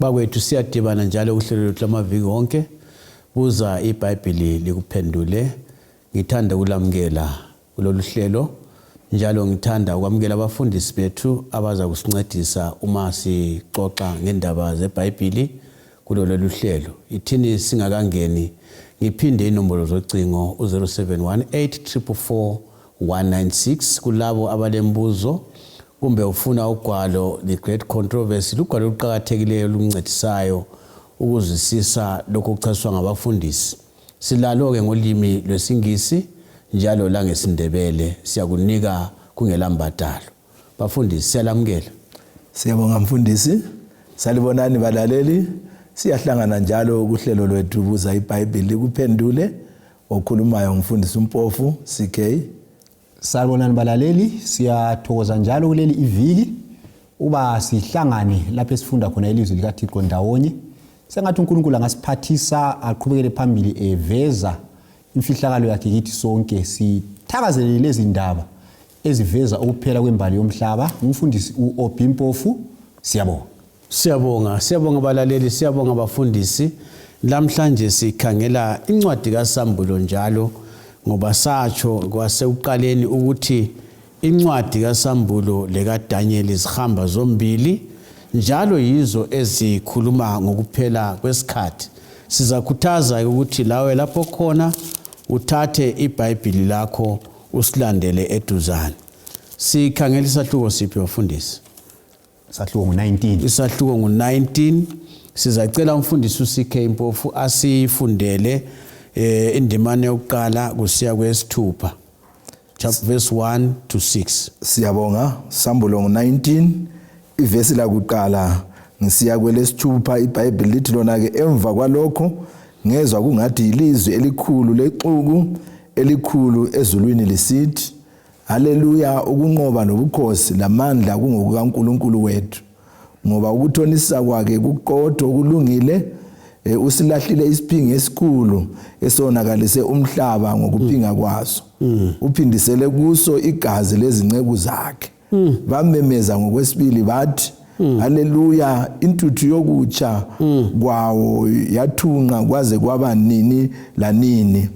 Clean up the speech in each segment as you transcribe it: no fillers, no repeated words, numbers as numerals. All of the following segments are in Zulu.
Bakwethu siyadibana njalo kuhlelo lwethu lamaviki wonke. Buza iBhayibheli likuphendule. Ngithanda ukulamukela kulolu hlelo. Njalo ngithanda ukwamukela abafundisi bethu abaza kusincedisa uma sixoxa ngendaba zeBhayibheli kulolu hlelo. Ithini singakangeni ngiphinde inombolo zocingo u0718 196 kulabo abalembuzo kumbe ufuna ugwalo The Great Controversy, lugwalo oluqhakathekileyo oluncedisayo ukuzwisisa lokho okuchasiswa ngabafundisi. Silalo ke ngolimi lwesingisi njalo langesindebele, siyakunika kungelambadalo. Bafundisi siyalamukela. Siyabonga mfundisi. Salibonani balaleli. Siyahlangana njalo kuhlelo lwethu buza iBhayibheli likuphendule. Okhulumayo umfundisi uMpofu CK. Salibonani balaleli, siyathokoza njalo kuleli iviki uba sihlangane lapho esifunda khona ilizwi likaThixo ndawonye. Sengathi uNkulunkulu angasiphathisa aqhubekele phambili eveza imfihlakalo yakhe kithi sonke. Sithakazelele lezi ndaba eziveza ukuphela kwembali yomhlaba. Umfundisi uObi Mpofu, siyabonga. Siyabonga balaleli, siyabonga abafundisi. Namhlanje sikhangela incwadi kaSambulo njalo ngoba satsho kwasekuqaleni ukuthi incwadi kaSambulo lekaDaniel zihamba zombili njalo yizo ezikhuluma ngokuphela kwesikhathi. Sizakhuthaza ukuthi lawe lapho khona uthathe iBhayibheli lakho usilandele eduzane. Sikhangela isahluko siphi bafundisi? Isahluko ngo-19. Isahluko ngo-19. Sizacela umfundisi uCK Mpofu asifundele indimane yokuqala kusiya kwesithupha, chapter verse 1 to 6. Siyabonga. Sambulo ngo-19 ivesi lakuqala ngisiya kwelesithupha. iBhayibheli lithi lona ke emva kwalokho ngezwa kungathi ilizwi elikhulu lexuku elikhulu ezulwini lisithi, haleluya, ukunqoba nobukhosi lamandla kungokukaNkulunkulu wethu, ngoba ukuthonisisa kwakhe kuqotho kulungile. Usilahlile isiphingi esikhulu esonakalise umhlaba ngokuphinga kwaso. Uphindisele kuso igazi lezinceku zakhe. Bamemeza ngokwesibili bathi, haleluya, intuthu yokutsha kwawo yathunqa kwaze kwaba nini lanini.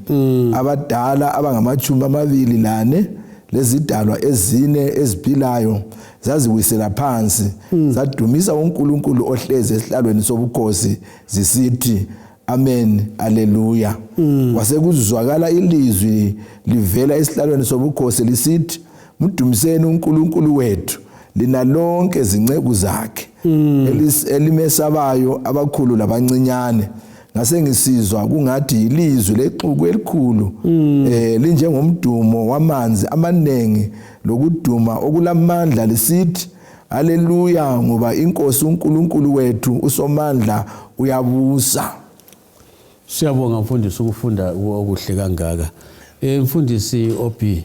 Abadala abangama24 lezidalwa ezine eziphilayo zaziwisela phansi, zadumisa uNkulunkulu ohlezi esihlalweni sobukhosi zisithi, amen, haleluya. Kwasekuzwakala ilizwi livela esihlalweni sobukhosi lisithi, mdumiseni uNkulunkulu wethu lina lonke izinceku zakhe elimesabayo abakhulu labancinyane. Ngase ngisizwa kungathi ilizwi lexuku elikhulu linjengomdumo wamanzi amanengi lokuduma okulamandla lisithi, haleluya, ngoba inkosi uNkulunkulu wethu usomandla uyabusa. Siyabonga mfundisi ukufunda okuhle kangaka. Mfundisi Obi,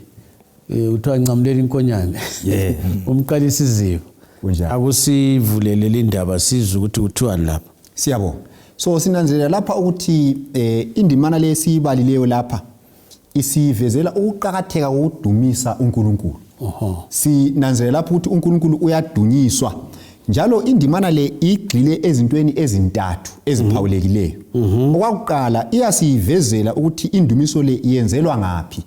uthiwa ncamulela inkonyane. Umqalisi izipho. Kunjani? Akusivulele indaba sizwe ukuthi kuthiwani lapha. Siyabonga. So sinanzelela lapha ukuthi indimana lesibalileyo lapha isivezela ukuqhakatheka kokudumisa uNkulunkulu. Sinanzelela lapha ukuthi uNkulunkulu uyadunyiswa. Njalo indimana le igxile ezintweni ezintathu eziphawulekileyo. Okwakuqala iyasivezela ukuthi indumiso le iyenzelwa ngaphi.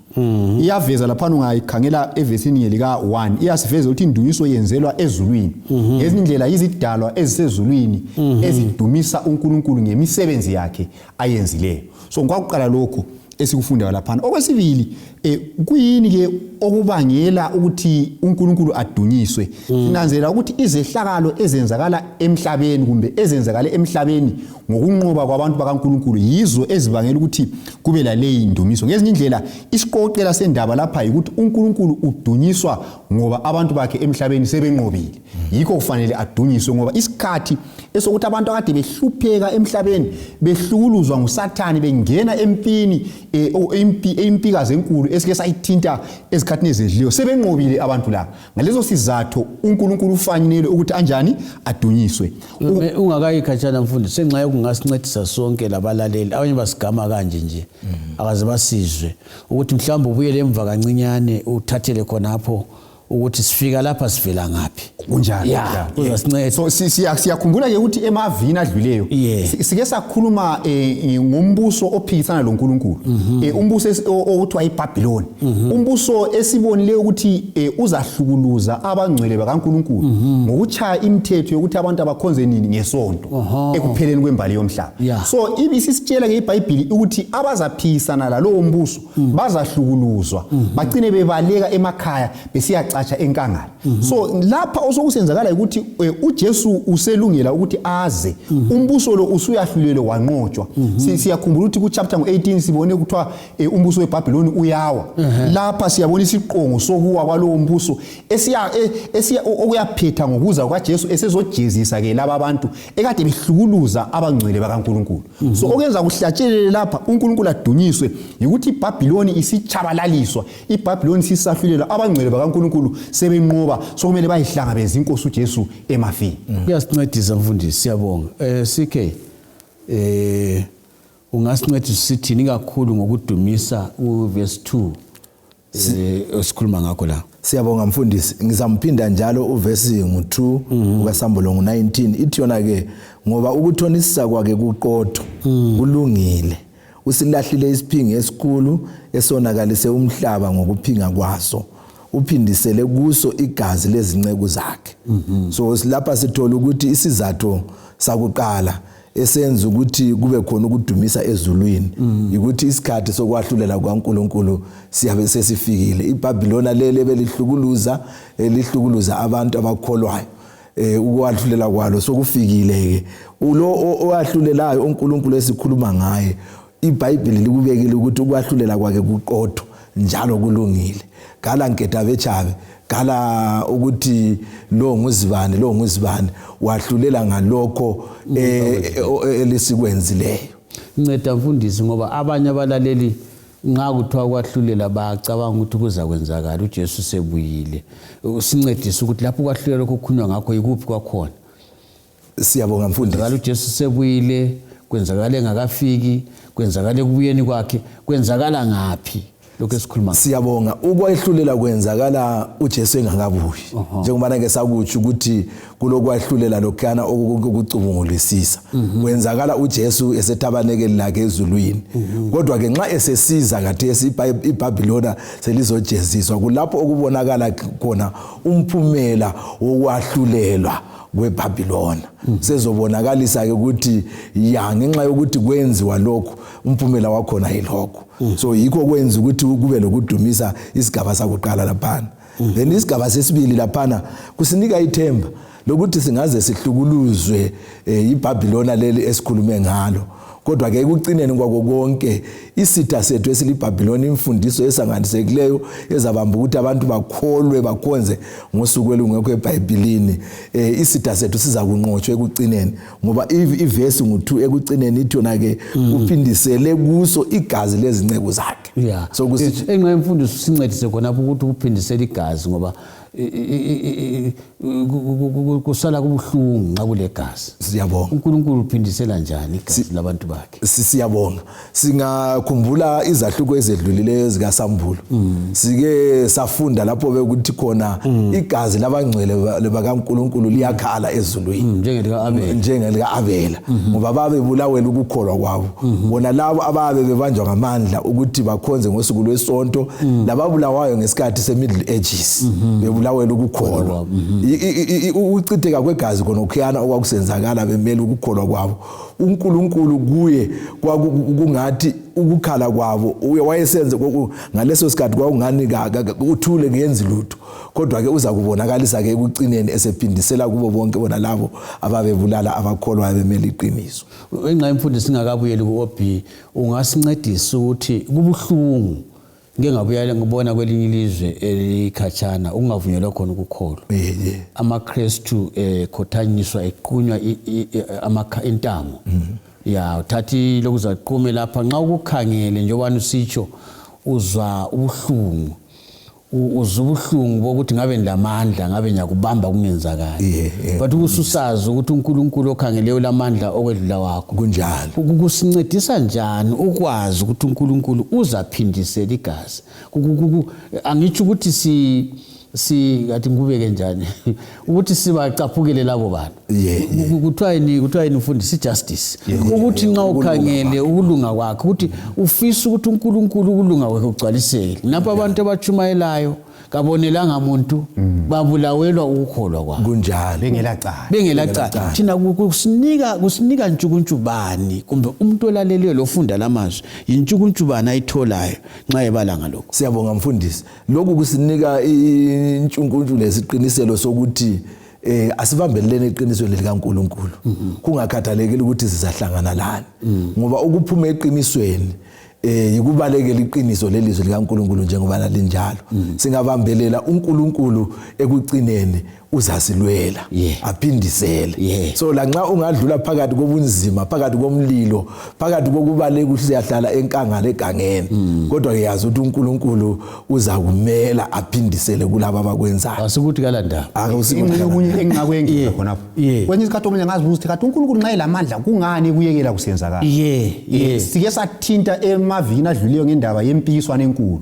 Iyaveza lapha ungayikhangela evesini lika 1 iyasivezela ukuthi indumiso yenzelwa ezulwini. Ngezindlela izidalwa ezisezulwini ezidumisa uNkulunkulu ngemisebenzi yakhe ayenzileyo. So ngwakuqala lokho esikufunda lapha. Okwesibili kuyini ke okubangela ukuthi uNkulunkulu adunyiswe? Sinanzela ukuthi izehlakalo ezenzakala emhlabeni kumbe ezenzakala emhlabeni ngokunqoba kwabantu bakaNkulunkulu yizo ezibangela ukuthi kube laleyi indumiso. Ngezinye indlela isiqoqela sendaba lapha ukuthi uNkulunkulu udunyiswa ngoba abantu bakhe emhlabeni sebenqobile. Yikho kufanele adunyiswe ngoba isikhathi esokuthi abantu akade behlupheka emhlabeni behlukuluzwa nguSathane bengena empini impika zenkulu esike sayithinta ezikhathini ezedliyo sebenqobile abantu la. Ngalezo sizathu uNkulunkulu ufanele ukuthi anjani adunyiswe. Ungakayikhatshana mfundisi, senxa yokungasincedisa sonke labalaleli abanye basigama kanje nje akaze basizwe ukuthi mhlawumbe ubuyele emva kancinyane uthathele khonapho ukuthi sifika lapha sivela ngaphi kunjalo ya uzasinceda. so siyakhumbula ke ukuthi emavini adluleyo sike sakhuluma ngombuso ophikisana loNkulunkulu umbuso okuthiwa iBabylon umbuso esibonile ukuthi uzahlukuluza abangcwele bakaNkulunkulu ngokuchaya imithetho yokuthi abantu abakhonze nini ngesonto ekupheleni kwembali yomhlaba so ibisisitshela ke iBhayibheli ukuthi abazaphikisana lalowo mbuso bazahlukuluzwa bagcine bebaleka emakhaya besiyacatsha enkangala so lapha osokusenzakala ukuthi uJesu uselungela ukuthi aze umbuso lo usuyahlulelwe wanqotshwa siyakhumbula ukuthi ku chapter 18 sibone kuthiwa umbuso weBabylon uyawa lapha siyabona isiqongo sokuwa kwalowo mbuso esiya okuyaphetha ngokuza kwaJesu esezojezisa ke laba abantu ekade behlukuluza abangcwele bakaNkulunkulu so okwenza kuhlatshelele lapha uNkulunkulu adunyiswe ukuthi iBabylon isichabalaliswa iBabylon sisahlulelwa abangcwele bakaNkulunkulu sebenqoba sokumele bayihlangabeze inkosi uJesu emafini kuyasincedisa mfundisi siyabonga CK ungasincedisa sithini kakhulu ngokudumisa uverse 2 esikhuluma ngakho la. Siyabonga mfundisi ngizamphinda njalo uverse ngo2 ukaSambulo ngo19 ithi yona ke ngoba ukuthonisisa kwake kuqotho kulungile usilahlile isiphingi esikhulu esonakalise umhlaba ngokuphinga kwaso uphindisele kuso igazi lezinceke zakhe so lapha sithola ukuthi isizathu sakuqala esenza ukuthi kube khona ukudumisa ezulwini ukuthi isikhathi sokwahlulela kwaNkulunkulu siyabe sesifikile iBabylon lele belihlukuluza abantu abakholwayo ukwahlulela kwalo sokufikile ke lo owahlulelayo uNkulunkulu esikhuluma ngaye iBhayibheli likubekile ukuthi ukwahlulela kwake kuqotho njalo kulungile gala nketa bechabe gala ukuthi lo nguzibani wahlulela ngalokho elisikwenzileyo. Nceda mfundisi ngoba abanye abalaleli nxa kuthiwa kwahlulela bacabanga ukuthi kuza kwenzakala uJesu sebuyile usincedise ukuthi lapho kwahlulela kokukhunywa ngakho ikuphi kwakhona. Siyabonga mfundisi ngalo uJesu sebuyile kwenzakala engakafiki kwenzakala kubuyeni kwakhe kwenzakala ngaphi lokho esikhuluma. Siyabonga ukwahlulela kwenzakala uJesu engakabuyi njengoba ke sakuthi ukuthi kulokwahlulela lokhana okucubungulisisa kwenzakala uJesu esethabanekeli lakhe ezulwini kodwa ke nxa esesiza khathesi iBabylon selizojeziswa kulapho okubonakala khona umphumela wokwahlulelwa kweBabylon sezobonakalisa ke ukuthi ya ngenxa yokuthi kwenziwa lokho umphumela wakhona yilokho so yikho kwenza ukuthi kube lokudumisa isigaba sakuqala laphana then isigaba sesibili laphana kusinika ithemba lokuthi singaze sihlukuluzwe iBabylon leli esikhulume ngalo kodwa ke ekucineni kwako konke isitha sethu esiliBabylon imfundiso esanganisekileyo ezabamba ukuthi abantu bakholwe bakhonze ngosuku elungekho eBhayibhelini isitha sethu siza kunqotshwa ekucineni ngoba iverse ngo2 ekucineni ithi yona ke uphindisele kuso igazi lezinceke zakhe so kusithi enxa imfundiso sincedise khona ukuthi uphindisele igazi ngoba kusala kubuhlungu nxa kulegazi. Siyabonga uNkulunkulu uphindisela njani igazi labantu bakhe? Siyabonga singakhumbula izahluko ezedlulileyo zikaSambulo sike safunda lapho bekuthi khona igazi labangcwele bakaNkulunkulu liyakhala ezulwini njengelika Abela ngoba babe bulawela ukukholwa kwabo bona labo ababe bebanjwa ngamandla ukuthi bakhonze ngosuku lwesonto lababulawayo ngesikhathi seMiddle Ages lawela ukukholwa ucitheka kwegazi khona okhuyana okwakusenzakala bemele ukukholwa kwabo uNkulunkulu kuye kwakungathi ukukhala kwabo wayesenze ngaleso sikhathi kwakungani uthule ngenzi lutho kodwa ke uza kubonakalisa ke ekucineni esephindisela kubo bonke bona labo ababebulala abakholwa bemele iqiniso. Enxa imfundisi singakabuyeli kuOB ungasincedisa ukuthi kubuhlungu ngengabuyela ngibona kwelinye ilizwe elikhatshana ungavunyelwa khona ukukholwa amaKristu khothanyiswa equnywa intamo ya uthathi lokuzaqume lapha nxa ukukhangele njengoba usitsho uzwa ubuhlungu uzubuhlungu bokuthi ngabe ndilamandla ngabe nyakubamba kungenzakala but ukususazi ukuthi uNkulunkulu okhangeleyo lamandla okwedlula wakho kunjalo kusincedisa njani ukwazi ukuthi uNkulunkulu uzaphindisela igazi angitsho ukuthi ngathi ngikubeke njani ukuthi sibacaphukele labo bantu kuthiwa yini mfundisi justice ukuthi nxa ukhangele ukulunga kwakhe ukuthi ufisa ukuthi uNkulunkulu ukulunga kwakhe kugcwaliseke napha abantu abachumayelayo kabonelanga umuntu babulawelwa ukukholwa kwabo kunjalo bengela cala thina kusinika ntshukuntshubani kumbe umuntu olaleleyo lofunda lamazwi yintshukuntshubani ayitholayo nxa ebala ngalokho. Siyabonga mfundisi, lokhu kusinika intshukuntshubani lesiqiniselo sokuthi asibambeleleni iqinisweni likaNkulunkulu kungakhathalekile ukuthi sizahlangana lani ngoba ukuphuma eqinisweni yikubalekela iqiniso lelizwi likaNkulunkulu njengoba linjalo singabambelela uNkulunkulu ekugcineni uzasilwela aphindisele. So lanxa ungadlula phakathi kobunzima, phakathi komlilo, phakathi kokubaleka ukuthi siyahlala enkangala egangeni kodwa uyazi ukuthi uNkulunkulu uzakumela aphindisele kulabo abakwenzayo. Asikuthi kalandaba okunye engingakwenza khonapho kwenye isikhathi omunye ngazibuza ukuthi kanti uNkulunkulu nxa elamandla kungani kuyekela kusenzakala. Sike sathinta emavini adluliyo ngendaba yempiswana enkulu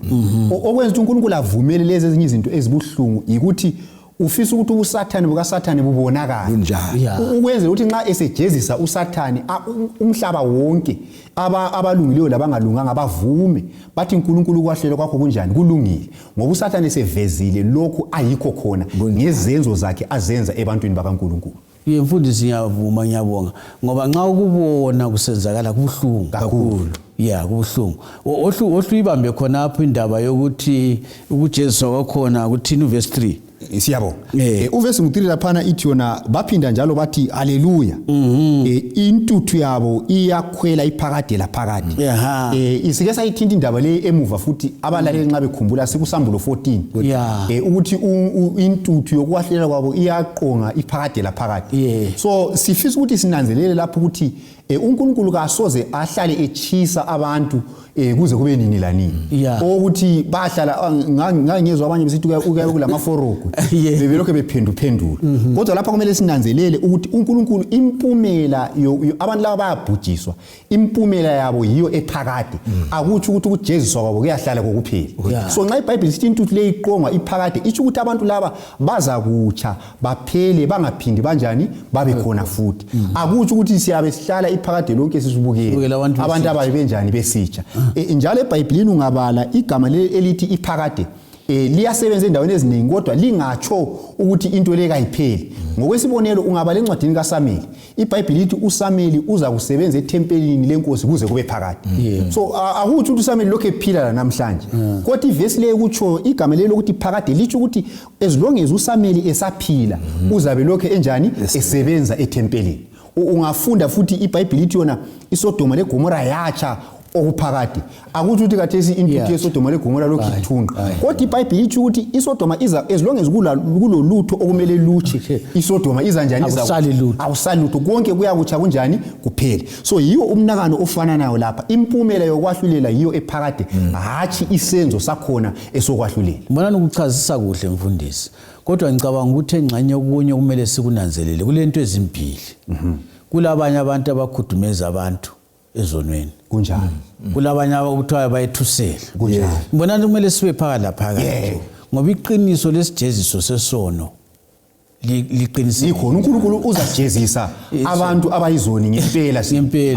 okwenza ukuthi uNkulunkulu avumele lezi ezinye izinto ezibuhlungu ukuthi ufisa ukuthi ubusathane bukaSathane bubonakala ukwenza ukuthi nxa esejezisa uSathane umhlaba wonke abalungileyo labangalunganga bavume bathi uNkulunkulu kwahlela kwakho kunjani kulungile ngoba uSathane sevezile lokho ayikho khona ngezenzo zakhe azenza ebantwini bakaNkulunkulu. Mfundisi ngiyavuma ngiyabonga ngoba nxa ukubona kusenzakala kubuhlungu kakhulu. Kubuhlungu. Ohluyibambe khona apho indaba yokuthi ukujeziswa kwakhona kuthini verse 3. Siyabo uvesi 3 laphana ithi yona baphinda njalo bathi haleluya intuthu yabo iyakhwela iphakade laphakade isike sayithinta indaba le emuva futhi abalaleli nxa bekhumbula sikusambulo 14 ukuthi intuthu yokwahlela kwabo iyaqonga iphakade laphakade. So sifisa ukuthi sinanzelele lapho ukuthi uNkulunkulu kasoze ahlale echisa abantu kuze kube nini la nini ukuthi bahlala ngangezwe abanye besithi uyabe kulamaforoko bebelokho bephenduphendula kodwa lapha kumele sinanzelele ukuthi uNkulunkulu impumela abantu laba bayabhujiswa impumela yabo yiyo ephakade akuthi ukuthi ukujeziswa kwabo kuyahlala kokuphela. So nxa iBhayibheli sithi intuthu le iqongwa iphakade ithi ukuthi abantu laba baza kutsha baphele bangaphindi banjani babe khona futhi akuthi ukuthi siyabe sihlala iphakade lonke sisibukela abantu ababenjani besitsha. Njalo eBhayibhelini ungabala igama elithi iphakade liyasebenza endaweni eziningi kodwa lingatsho ukuthi into le kayipheli. Ngokwesibonelo ungabala encwadini kaSamuyeli iBhayibheli lithi uSamuyeli uza kusebenza ethempelini lenkosi kuze kube phakade. So akuthi ukuthi uSamuyeli lokho ephila namhlanje kodwa ivesi le kutsho igama lelo ukuthi phakade lithi ukuthi as long as uSamuyeli esaphila uzabe lokho enjani esebenza ethempelini. Ungafunda futhi iBhayibheli lithi yona iSodoma leGomora yatsha okuphakade akuthi ukuthi kathesi intuthu yeSodoma leGomora lokithunqa kodwa iBhayibheli lithi ukuthi iSodoma iza as long as kulolutho okumele lutshe iSodoma iza njani awusali lutho konke kuyakutsha kunjani kuphele. So yiwo umnakano ofananayo lapha impumela yokwahlulela yiyo ephakade hathi isenzo sakhona esokwahlulela. Mbona ukuchazisa kuhle mfundisi kodwa ngicabanga ukuthi engxenye okunye kumele sikunanzelele kulento ezimpili kulabanye abantu abakhudumeza abantu ezonweni kunjani kulabanye abakuthiwa bayethusela kunjani mbona kumele sibe phakathi laphakathi ngoba iqiniso lesijeziso sesono liqinisile ikhona uNkulunkulu uzajezisa abantu abayizoni ngempela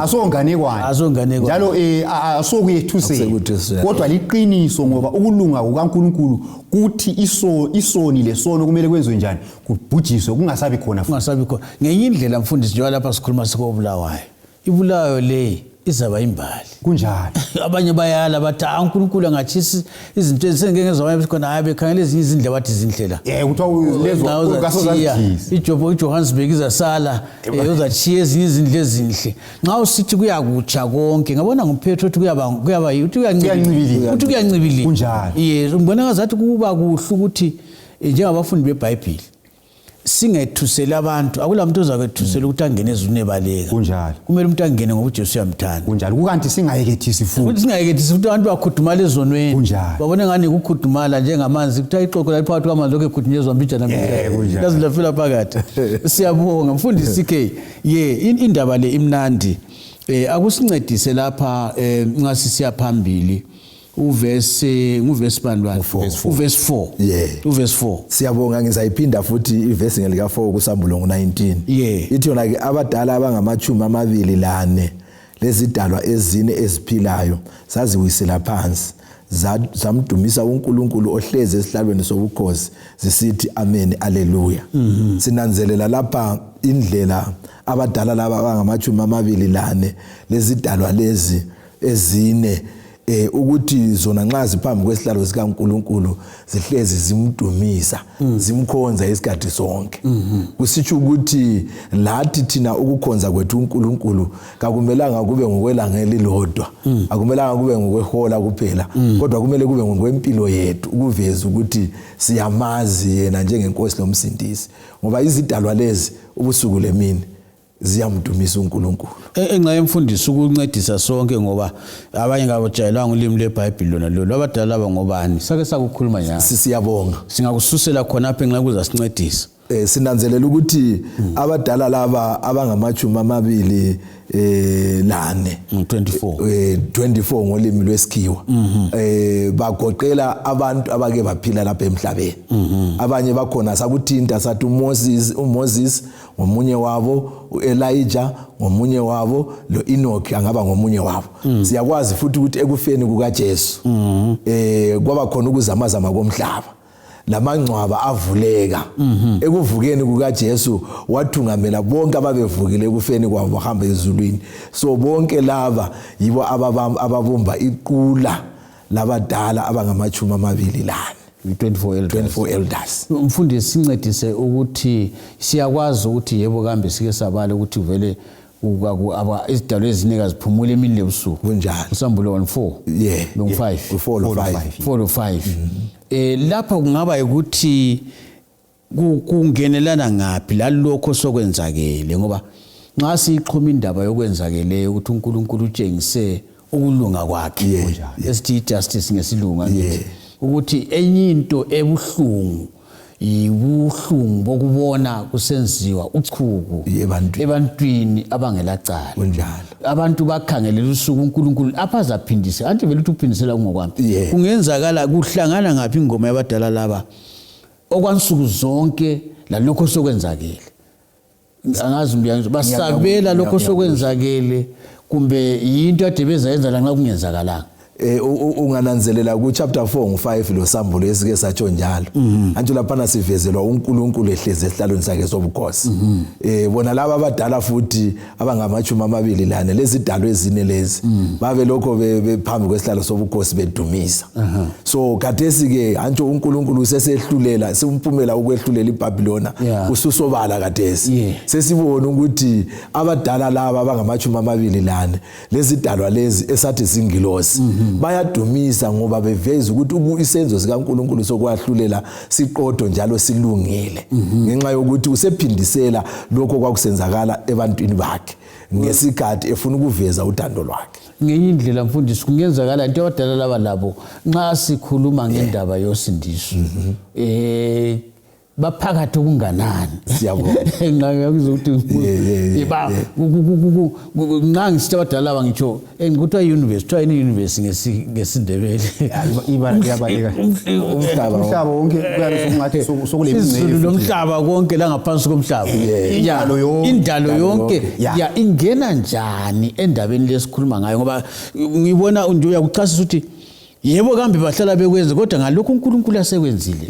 asonganekwane njalo asokuyethusela kodwa liqiniso ngoba ukulunga kukaNkulunkulu kuthi isoni lesono kumele kwenziwe njani kubhujiswe kungasabi khona ngenye indlela mfundisi njengoba lapha sikhuluma sikobulawayo ibulawayo le izaba imbali kunjani abanye bayala bathi uNkulunkulu angachisi izinto ezingengezwa khona hayi bekhangela ezinye izindlela bathi izindlela kuthiwa lezo kasozathisa iJohannesburg izasala uzachiya ezinye izindlela ezinhle nxa usithi kuyakutsha konke ngabona nguPetro uthi kuyancibilika kunjani ngibona ngazathi kuba kuhle ukuthi njengabafundi beBhayibheli singethusela abantu akulamuntu ozakwethusela ukuthi angene ezweni ebaleka kunjalo kumele umuntu angene ngoba uJesu uyamthanda kunjalo kukanti singayekethisi futhi singayekethisi ukuthi abantu bakhudumala ezonweni kunjalo babone ngani ukukhudumala njengamanzi kuthiwa ixoxo laphakathi kwamanzi lokho ekhudunyezwa mbijana kazi lafela phakathi siyabonga mfundisi CK indaba le imnandi akusincedise lapha nxa sisiya phambili uvesi bani uvesi 4 Yeah. uvesi 4 Siyabonga ngizayiphinda futhi ivesi ngelika 4 kuSambulo ngo19. Yeah. Ithi yona ke abadala abangamachumi amabili lane lezidalwa ezine eziphilayo zaziwisela phansi zamdumisa uNkulunkulu ohlezi esihlalweni sobukhosi zisithi amen alleluia. Sinanzelela lapha indlela abadala laba abangamachumi amabili lane lezidalwa lezi ezine ukuthi zona nxa ziphambi kwesihlalo sikaNkulunkulu zihlezi zimdumisa zimkhonza isikhathi sonke. Kusitsho ukuthi lathi thina ukukhonza kwethu uNkulunkulu kakumelanga kube ngokwelanga elilodwa, akumelanga kube ngokwehola kuphela, kodwa kumele kube ngokwempilo yethu ukuveza ukuthi siyamazi yena njengenkosi lomsindisi, ngoba izidalwa lezi ubusuku lemini ziyamdumisa uNkulunkulu. Enxa yemfundiso ukuncedisa sonke ngoba abanye ngabajayelanga ulimi leBhayibheli lona lolo abadala abangobani sake sakukhuluma nyalo. Siyabonga. Singakususela khona apha enxa kuzasincedisa. Sinanzelela ukuthi abadala laba abangamachumi amabili lane 24 ngolimi lwesikhiwa bagoqela abantu abake baphila lapha emhlabeni. Abanye bakhona sakuthinta sathi uMoses ngomunye wabo, uElijah ngomunye wabo, loEnoch angaba ngomunye wabo. Siyakwazi futhi ukuthi ekufeni kukaJesu kwaba khona ukuzamazama komhlaba, lamangcwaba avuleka. Ekuvukeni kukaJesu wathungamela bonke ababevukile ekufeni kwabo bahamba ezulwini. So bonke laba yibo ababumba iqula labadala abangamachumi amabili lane. 24 elders. Umfundisi sincedise ukuthi siyakwazi ukuthi yebo kambe sike sabala ukuthi vele izidalwa ezinika ziphumule emini lebusuku kunjalo. uSambulo 1:4 yeah, lo 5 4 to 5 lapha kungaba ukuthi kungenelana ngapi lalokho sokwenzakele, ngoba nxa siqhuma indaba yokwenzakeleyo ukuthi uNkulunkulu utshengise ukulunga kwakhe esithi justice ngesilunga ukuthi enye into ebuhlungu ibuhlungu bokubona kusenziwa uchuku ebantwini abangelacala. Abantu bakhangelela usuku uNkulunkulu apha azaphindise anti vele uphindisela ngokwami. Kungenzakala kuhlangana ngapi ingoma yabadala laba okwansuku zonke lalokho sokwenzakele. Angazi mbiyanzo basabela lokho sokwenzakele kumbe into ade bezayenza la nxa kungenzakalanga. Ungananzelela ku chapter 4 ngo5 lo Sambulo esike satsho njalo. Antsho lapha sivezelwa uNkulunkulu ehleze esihlalweni sakhe sobukhosi. Bona laba abadala futhi abangamachumi amabili lane lezidalwa ezine lezi babe lokho bephambi kwesihlalo sobukhosi bedumisa. So khathesi ke antsho uNkulunkulu usesehlulela simphumela ukwehlulela iBhabhilona ususobala khathesi. Sesibona ukuthi abadala laba abangamachumi amabili lane lezidalwa lezi esathi zingilosi bayadumisa ngoba beveza ukuthi isenzo sikaNkulunkulu sokwahlulela siqotho njalo silungile ngenxa yokuthi usephindisela lokho kwakusenzakala ebantwini bakhe ngesikhathi efuna ukuveza uthando lwakhe. Ngenye indlela mfundisi kungenzakala into abadala laba labo nxa sikhuluma ngendaba yosindiso baphakathi okunganani. Siyabonga. Ngakuzwa ukuthi ngangisithi abadala abangitsho ngikuthiwa university kuthiwa university ngesindebele iyabaleka umhlaba wonke kuyabe sokulemizulu lomhlaba konke la ngaphansi komhlaba indalo yonke ingena njani endabeni lesikhuluma ngayo, ngoba ngibona nje uyakuchasisa ukuthi yebo kambe bahlala bekwenza kodwa ngalokho uNkulunkulu asekwenzile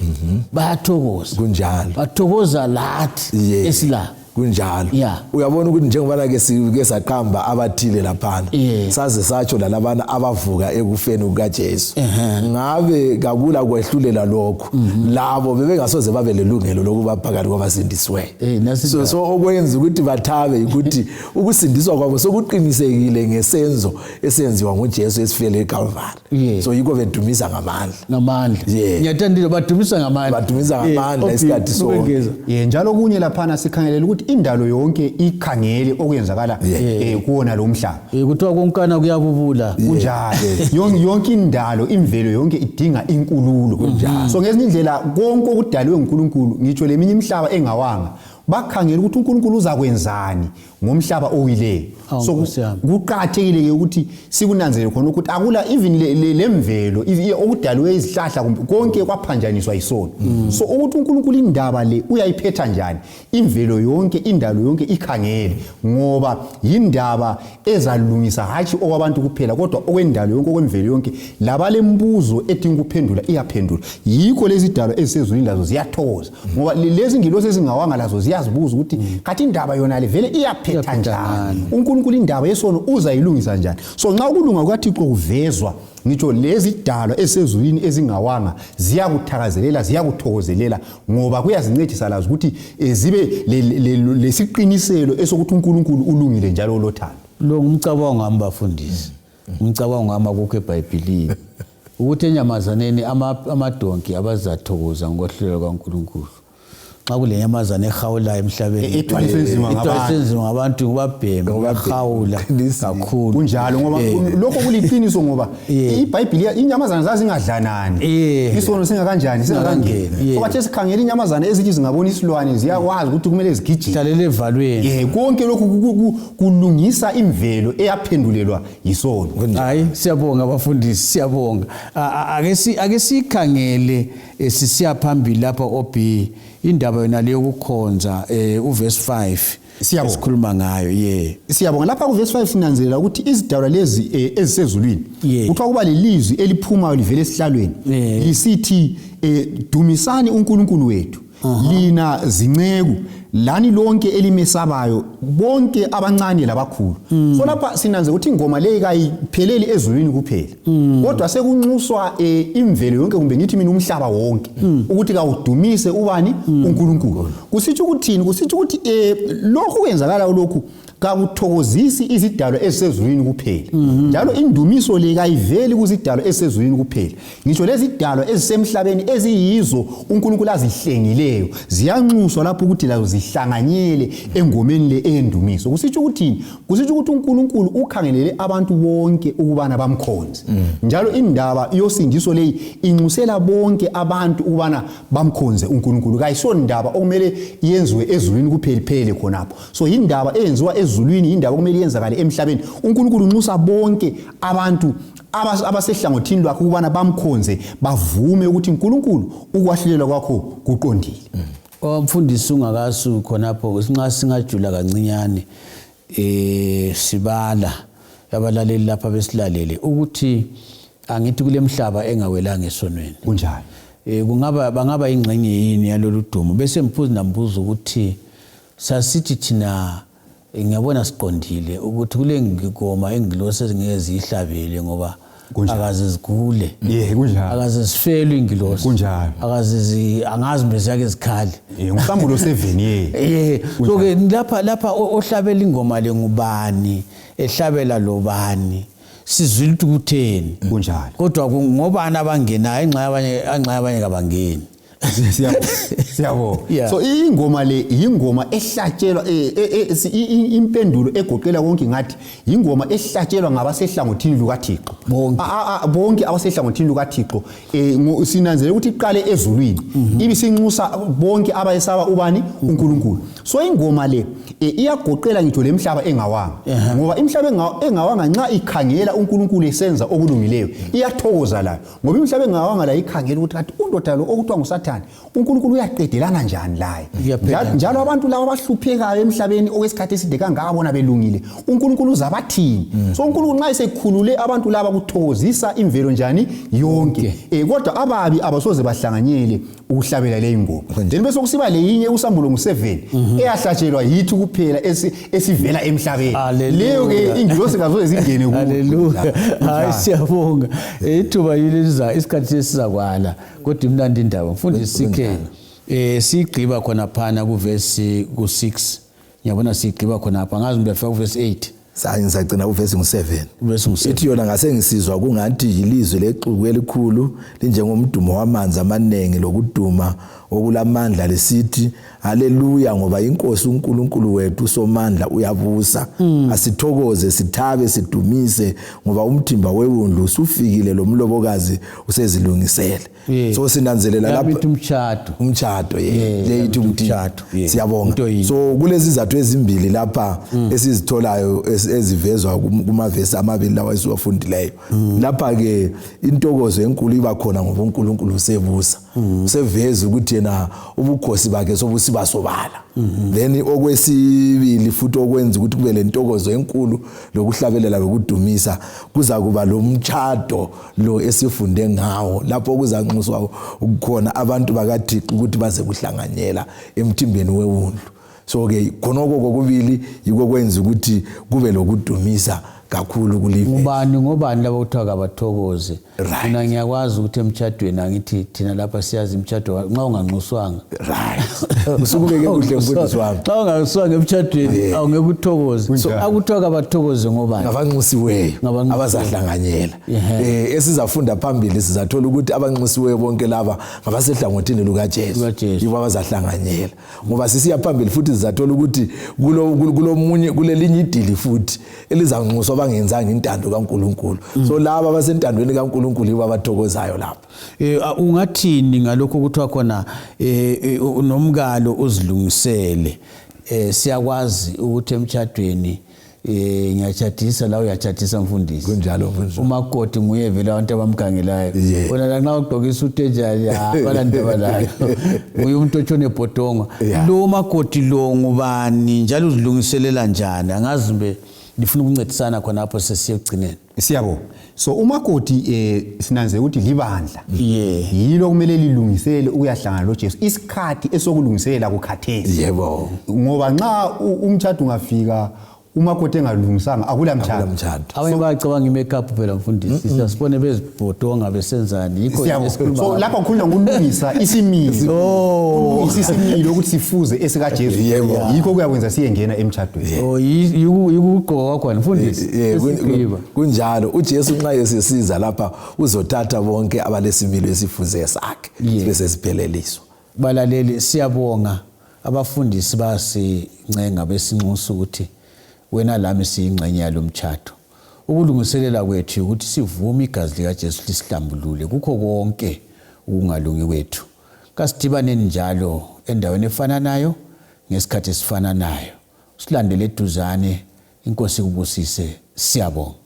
bayathokoza. Kunjalo. Bathokoza lathi esila. Kunjalo. Uyabona ukuthi njengoba ke sike saqamba abathile laphana saze satsho lalabana abavuka ekufeni kukaJesu. Ngabe kakula kwehlulela lokho labo bebengasoze babe lelungelo lokuba phakathi kwabasindisiweyo. So okwenza ukuthi bathabe ukuthi ukusindiswa kwabo sokuqinisekile ngesenzo esenziwa nguJesu esifele eCalvary. So yiko bedumisa ngamandla. Ngiyathanda badumisa ngamandla isikhathi sonke. Njalo kunye laphana sikhangelela ukuthi indalo yonke ikhangele okwenzakala kuona lo mhlaba. Kuthiwa konkana kuyabubula kunjalo. Yonke indalo imvelo yonke idinga inkululo. So ngezinye indlela konke okudalwe uNkulunkulu ngitsho leminye imihlaba engawanga bakhangela ukuthi uNkulunkulu uzakwenzani ngomhlaba owileyo. So kuqhakathekile ke ukuthi sikunanzelele khona ukuthi akula even lemvelo okudalwe izihlahla kumbe konke kwaphanjaniswa yisono. So ukuthi uNkulunkulu indaba le uyayiphetha njani imvelo yonke indalo yonke ikhangele ngoba yindaba ezalungisa hathi okwabantu kuphela kodwa okwendalo yonke okwemvelo yonke labalembuzo edinga ukuphendula iyaphendula. Yikho lezi dalo ezisezulwini lazo ziyathokoza ngoba lezi ngilosi ezingawanga lazo ziyazibuza ukuthi kathi indaba yona le vele iyaphetha njani uNkulunkulu indaba yesono uzayilungisa njani. So nxa ukulunga kukaThixo kuvezwa ngitsho lezi dalo ezisezulwini ezingawanga ziyakuthakazelela ziyakuthokozelela ngoba kuyazincedisa lazo ukuthi zibe lesiqiniselo esokuthi uNkulunkulu ulungile njalo lothando. Lo ngumcabango wami bafundisi. Umcabango wami akukho eBhayibhelini ukuthi enyamazaneni amadonki abazathokoza ngokwehlelo kaNkulunkulu. Xa kule nyamazana ehawula emhlabeni ethwalisenzima ngabantu kubabheme ubahawula kakhulu kunjalo ngoba lokho kuliqiniso ngoba iBhayibheli inyamazana zazingadlanani isono singakanjani singakangeni kwathi sikhangela inyamazana ezithi zingabona isilwane ziyakwazi ukuthi kumele zigijime hlalele evalweni konke lokhu kulungisa imvelo eyaphendulelwa yisono. Hayi siyabonga abafundisi siyabonga ake sikhangele sisiya phambili lapha obi indaba yona leyo kukhonza uverse 5 sikhuluma ngayo siyabonga lapha kuverse 5 sinanzelela ukuthi izidalwa lezi ezisezulwini kuthiwa kuba lelizwi eliphumayo livele esihlalweni lisithi dumisani uNkulunkulu wethu lina zinceku lani lonke elimesabayo bonke abancane labakhulu. So lapha sinanze ukuthi ingoma le kayipheleli ezulwini kuphela kodwa sekunxuswa imvelo yonke kumbe ngithi mina umhlaba wonke ukuthi kawudumise ubani uNkulunkulu. Kusitsho ukuthini kusitsho ukuthi lokho kwenzakala lokhu kakuthokozisi izidalwa ezisezulwini kuphela njalo indumiso le kayiveli kuzidalwa ezisezulwini kuphela ngisho lezi zidalwa ezisemhlabeni eziyizo uNkulunkulu azihlengileyo ziyanxuswa lapho ukuthi lazo zihlanganyele engomeni le endumiso. Kusitsho ukuthini kusitsho ukuthi uNkulunkulu ukhangelele abantu bonke ukubana bamkhonze njalo indaba yosindiso leyi inxusela bonke abantu ukubana bamkhonze uNkulunkulu kayisona indaba okumele yenziwe ezulwini kuphela khonapho. So indaba eyenziwa ezulwini indaba okumele yenzakale emhlabeni uNkulunkulu unxusa bonke abantu abasehlangothini lwakhe ukubana bamkhonze bavume ukuthi uNkulunkulu ukwahlulela kwakho kuqondile. Umfundisi ungakasu khonapho sinxa singajula kancinyane sibala abalaleli lapha besilalele ukuthi angithi kulemhlaba engawelanga esonweni kunjalo bangaba ingxenye yini yalolu dumo bese mphuzi nambuzo ukuthi sasithi thina ngiyabona siqondile ukuthi kule ngigoma engilosi ezingeke zihlabele ngoba akaze zigule kunjalo akaze sifelwe ingilosi kunjalo akaze angazi mbe ziyake zikhali ngumsambulo 7 so ke lapha ohlabela ingoma le ngubani ehlabela lobani sizwile ukuthi kutheni kunjalo kodwa ngobani abangenayo enxa abanye kabangeni siyabonga. So ingoma le ingoma ehlatshelwa impendulo egoqela konke ngathi ingoma ehlatshelwa ngabasehlangothini lukaThixo bonke abasehlangothini lukaThixo sinanzele ukuthi iqale ezulwini ibisinxusa bonke abayesaba ubani uNkulunkulu. So ingoma le iyagoqela ngitho lemhlaba engawanga ngoba imhlaba engawanga nxa ikhangela uNkulunkulu esenza okulungileyo iyathokoza layo ngoba imhlaba engawanga la ikhangela ukuthi kathi undoda lo okuthiwa nguSathane uNkulunkulu uyaqedelana njani laye njalo abantu laba abahluphekayo emhlabeni okwesikhathi eside kangaka bona belungile uNkulunkulu uzabathini. So uNkulunkulu nxa esekhulule abantu laba kuthokozisa imvelo njani yonke kodwa ababi abasoze bahlanganyele ukuhlabela le ingoma. Then bese kusiba leyinye usambulo ngu7 eyahlatshelwa yithi kuphela esivela emhlabeni leyo ke ingilosi kazoze zingene kuyo. Haleluya. Hayi siyabonga ithuba yiliza isikhathi esizakwala kodwa imnandi indaba mfundisi sikhe sigqiba khona phana kuverse ku6 ngiyabona sigqiba khona apha ngazi ngiyafika kuverse 8 ngisagcina uverse ngu7 ithi yona ngase ngisizwa kungathi yilizwe lexuku elikhulu linjengomdumo wamanzi amanengi lokuduma okulamandla lesithi haleluya ngoba inkosi uNkulunkulu wethu somandla uyabusa asithokoze sithabe sidumise ngoba umthimba wewundlu usufikile lo mlobokazi usezilungisele. so sinanzelela lapha umtshado leyithi umtshado siyabonga so kulezi izathu ezimbili lapha esizitholayo ezivezwa kumavesi amabili lawa esiwafundileyo lapha ke intokozo enkulu iba khona ngoba uNkulunkulu usebusa useveza ukuthi yena ubukhosi bakhe sobusiba sobala then okwesibili futhi okwenza ukuthi kube lentokozo enkulu lokuhlabelela lokudumisa kuza kuba lo mtshado lo esifunde ngawo lapho kuzanxuswa ukukhona abantu bakaThixo ukuthi baze kuhlanganyela emthimbeni wewundlu so ke khonoko kokubili yiko kwenza ukuthi kube lokudumisa kakhulu kulive ngobani labo kuthiwa kabathokoze mina ngiyakwazi ukuthi emtshadweni angithi thina lapha siyazi imtshado nxa unganxuswanga usukubeke kuhle mfundisi wami nxa unganxuswanga emtshadweni awungeke uthokoze so akuthiwa kabathokoze ngobani ngabanxusiweyo abazahlanganyela esizafunda phambili sizathola ukuthi abanxusiweyo bonke laba ngabasehlangothini lukaJesu yibo abazahlanganyela ngoba sisiya phambili futhi sizathola ukuthi kulomunye kulelinye idili futhi elizanxuswa bangenzanga intando kaNkuluNkulu so laba abasentandweni kaNkuluNkulu yibo abathokozayo lapha ungathini ngalokho kuthiwa khona nomkalo uzilungisele siyakwazi ukuthi emtshadweni ngiyachadisa la uyachadisa mfundisi kunjalo umakoti nguye vele abantu abamkhangelayo wena la nxa ugqokisa uTejali balandeba layo uye umuntu otshone ebhodonga lo makoti lo ngubani njalo uzilungiselela njani angazi mbe ngifuna ukuncedisana khona lapho sesiye egcineni siyabo so umakoti sinanze ukuthi libandla yilo kumele lilungisele ukuyahlangana loJesu isikhathi esokulungisela kukhathesi yebo ngoba nxa umtshado ungafika umakoti engalungisanga akula mtshado abanye bacabanga imakeup phela mfundisi siyasibone bezibhodonga besenzani yikho esikhuluma so lapha ngikhuluma ngokulungisa isimilo isimilo ukuthi sifuze esikaJesu yikho kuyakwenza siyengena emtshadweni yikugqoka kwakho mfundisi kunjalo uJesu nxa esesiza lapha uzothatha bonke abalesimilo esifuze sakhe bese sipheleliswa balaleli siyabonga abafundisi basincenga besinxusa ukuthi wena lami siyingxenye yalomtshado ukulungiselela kwethu ukuthi sivume igazi likaJesu lisihlambulule kukho konke ukungalungi kwethu kasidibane njalo endaweni efananayo ngesikhathi esifananayo silandele eduzane inkosi kubusise siyabonga